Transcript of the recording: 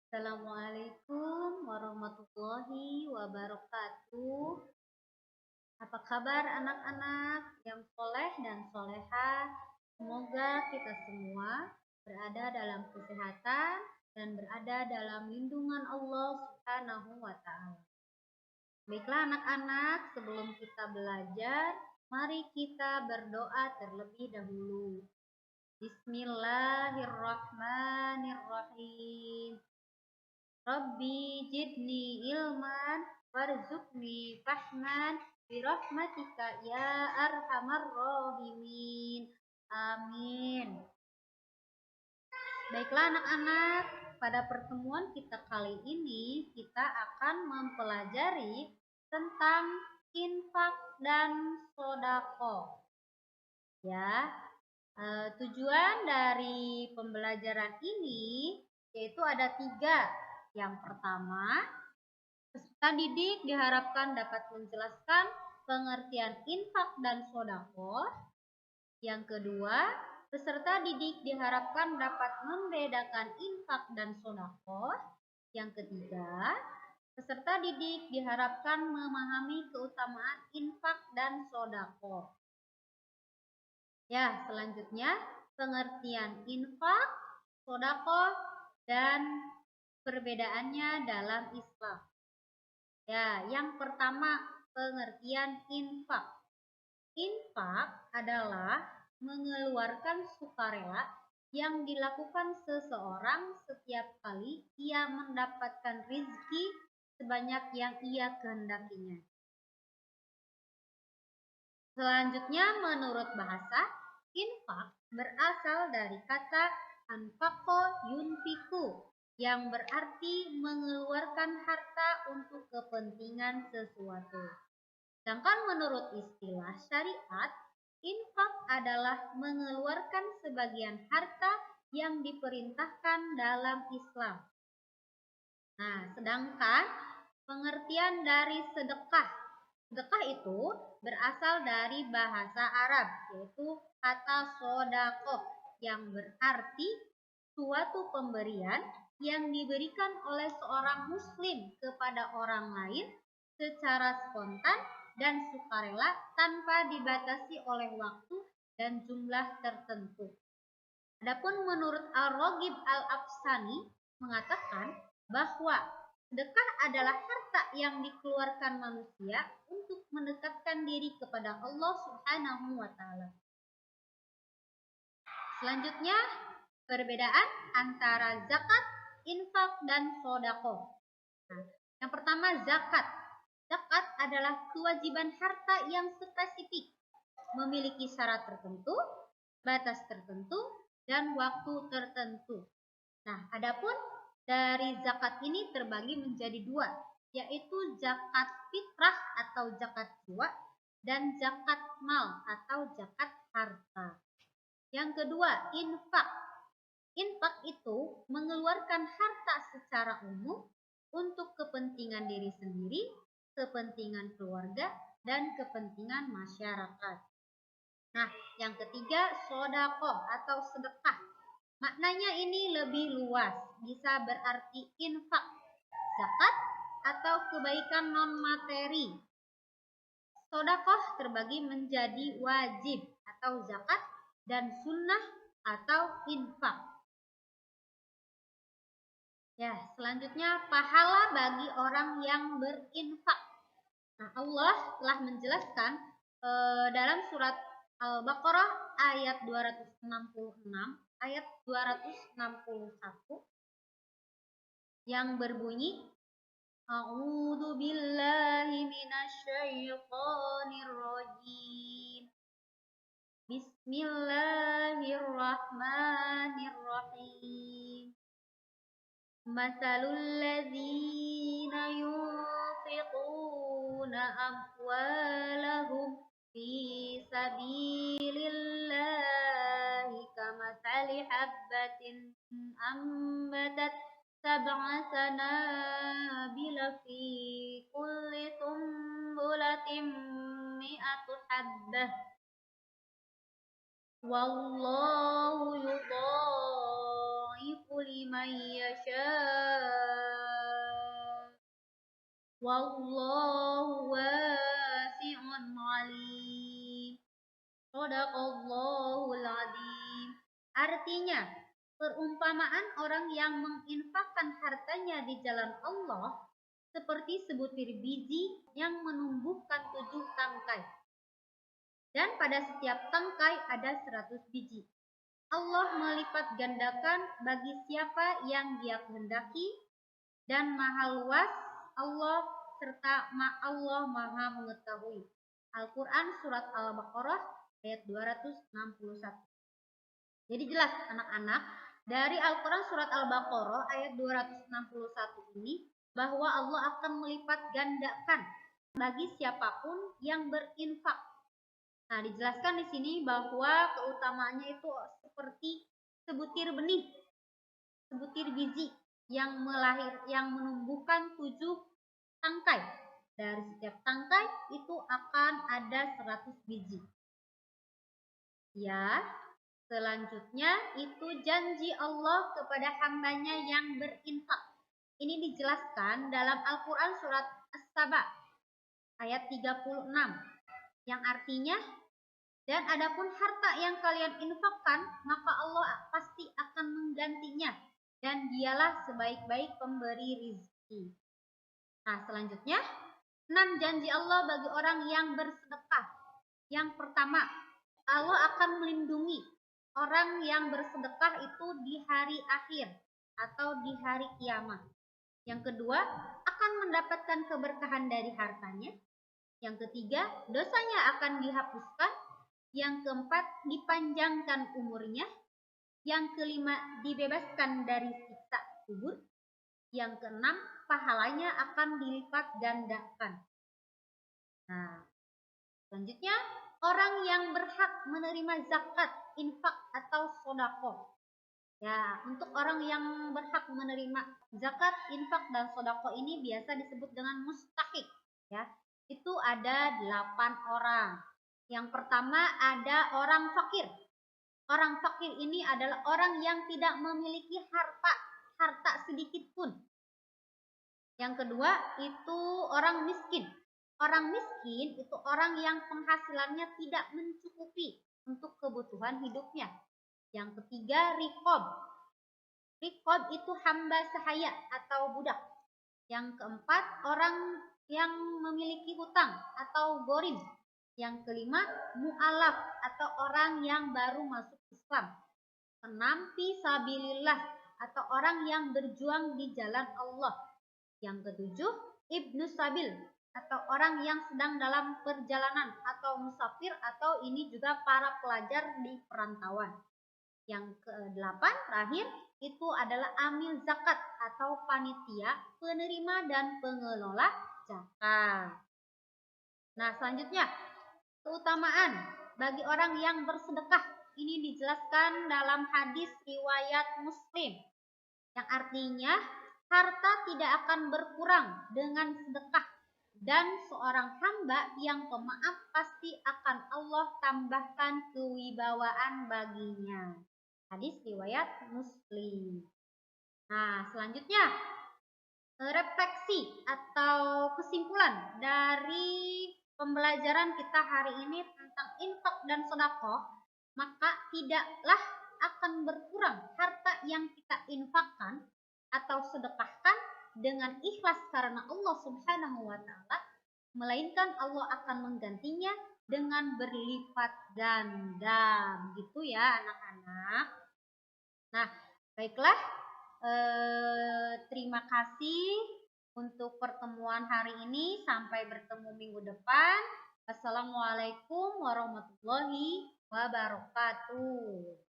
Assalamualaikum warahmatullahi wabarakatuh. Apa kabar anak-anak yang soleh dan soleha? Semoga kita semua berada dalam kesehatan dan berada dalam lindungan Allah Subhanahu wa Ta'ala. Baiklah anak-anak, sebelum kita belajar, mari kita berdoa terlebih dahulu. Bismillahirrahmanirrahim. Rabbi jidni ilman warzuqni fahman birahmatika ya arhamar rahimin. Amin. Baiklah anak-anak, pada pertemuan kita kali ini kita akan mempelajari tentang infak dan sodako. Ya, tujuan dari pembelajaran ini yaitu ada 3. Yang pertama, peserta didik diharapkan dapat menjelaskan pengertian infak dan sodako. Yang kedua, peserta didik diharapkan dapat membedakan infak dan sodako. Yang ketiga, peserta didik diharapkan memahami keutamaan infak dan sodako. Ya, selanjutnya pengertian infak, sodako, dan perbedaannya dalam Islam. Ya, yang pertama pengertian infak. Infak adalah mengeluarkan sukarela yang dilakukan seseorang setiap kali ia mendapatkan rezeki sebanyak yang ia kehendakinya. Selanjutnya menurut bahasa, infak berasal dari kata anfaqo yunfiku, yang berarti mengeluarkan harta untuk kepentingan sesuatu. Sedangkan menurut istilah syariat, infak adalah mengeluarkan sebagian harta yang diperintahkan dalam Islam. Nah, sedangkan pengertian dari sedekah. Sedekah itu berasal dari bahasa Arab, yaitu kata sodakoh, yang berarti suatu pemberian yang diberikan oleh seorang muslim kepada orang lain secara spontan dan sukarela tanpa dibatasi oleh waktu dan jumlah tertentu. Adapun menurut Al-Raghib Al-Afsani mengatakan bahwa sedekah adalah harta yang dikeluarkan manusia untuk mendekatkan diri kepada Allah Subhanahu wa Ta'ala. Selanjutnya, perbedaan antara zakat, infak, dan sodako. Nah, yang pertama zakat. Zakat adalah kewajiban harta yang spesifik, memiliki syarat tertentu, batas tertentu, dan waktu tertentu. Nah, adapun dari zakat ini terbagi menjadi 2, yaitu zakat fitrah atau zakat jiwa dan zakat mal atau zakat harta. Yang kedua, infak. Infak itu mengeluarkan harta secara umum untuk kepentingan diri sendiri, kepentingan keluarga, dan kepentingan masyarakat. Nah, yang ketiga, sodakoh atau sedekah. Maknanya ini lebih luas, bisa berarti infak, zakat, atau kebaikan non-materi. Sodakoh terbagi menjadi wajib atau zakat dan sunnah atau infak. Ya, selanjutnya pahala bagi orang yang berinfak. Nah, Allah telah menjelaskan dalam surat Al-Baqarah ayat 266, ayat 261 yang berbunyi A'udzu billahi minasyaitonir rajim. Bismillahirrahmanirrahim. Matsalul ladzina yunfiquna amwalahum fi sabilillahi kamatsali habbatin ambatat sab'a sanabila fi kulli sumbulatin mi'atu habbah wallahu yudha'ifu liman yasha' Wallahu wasi'un alim. Shadaqallahul adzim. Artinya, perumpamaan orang yang menginfakkan hartanya di jalan Allah seperti sebutir biji yang menumbuhkan 7 tangkai. Dan pada setiap tangkai ada 100 biji. Allah melipat gandakan bagi siapa yang Dia kehendaki, dan maha luas Allah serta Allah maha mengetahui. Al-Quran Surat Al-Baqarah ayat 261. Jadi jelas anak-anak, dari Al-Quran Surat Al-Baqarah ayat 261 ini bahwa Allah akan melipat gandakan bagi siapapun yang berinfak. Nah, dijelaskan di sini bahwa keutamaannya itu seperti sebutir benih, sebutir biji yang menumbuhkan 7 tangkai. Dari setiap tangkai itu akan ada 100 biji. Ya, selanjutnya itu janji Allah kepada hambanya yang berinfak. Ini dijelaskan dalam Al-Quran Surat As-Saba ayat 36. Yang artinya, dan adapun harta yang kalian infakkan, maka Allah pasti akan menggantinya, dan Dialah sebaik-baik pemberi rizki. Nah, selanjutnya 6 janji Allah bagi orang yang bersedekah. Yang pertama, Allah akan melindungi orang yang bersedekah itu di hari akhir atau di hari kiamat. Yang kedua, akan mendapatkan keberkahan dari hartanya. Yang ketiga, dosanya akan dihapuskan. Yang keempat, dipanjangkan umurnya. Yang kelima, dibebaskan dari siksa kubur. Yang keenam, pahalanya akan dilipat gandakan. Nah, selanjutnya, orang yang berhak menerima zakat, infak, atau sodako. Ya, untuk orang yang berhak menerima zakat, infak, dan sodako ini biasa disebut dengan mustahik. Ya, itu ada 8 orang. Yang pertama ada orang fakir. Orang fakir ini adalah orang yang tidak memiliki harta sedikit pun. Yang kedua itu orang miskin. Orang miskin itu orang yang penghasilannya tidak mencukupi untuk kebutuhan hidupnya. Yang ketiga riqab. Riqab itu hamba sahaya atau budak. Yang keempat orang yang memiliki hutang atau gorim. Yang kelima mu'alaf atau orang yang baru masuk Islam. Keenam fisabilillah atau orang yang berjuang di jalan Allah. Yang ketujuh ibnu sabil atau orang yang sedang dalam perjalanan atau musafir, atau ini juga para pelajar di perantauan. Yang kedelapan terakhir itu adalah amil zakat atau panitia, penerima dan pengelola zakat. Nah, selanjutnya keutamaan bagi orang yang bersedekah. Ini dijelaskan dalam hadis riwayat Muslim, yang artinya harta tidak akan berkurang dengan sedekah, dan seorang hamba yang pemaaf pasti akan Allah tambahkan kewibawaan baginya. Hadis riwayat Muslim. Nah, selanjutnya refleksi atau kesimpulan dari pembelajaran kita hari ini tentang infak dan sedekah. Maka tidaklah akan berkurang harta yang kita infakkan atau sedekahkan dengan ikhlas karena Allah Subhanahu wa taala, melainkan Allah akan menggantinya dengan berlipat ganda. Gitu ya anak-anak. Nah, baiklah, terima kasih untuk pertemuan hari ini. Sampai bertemu minggu depan. Assalamualaikum warahmatullahi wabarakatuh.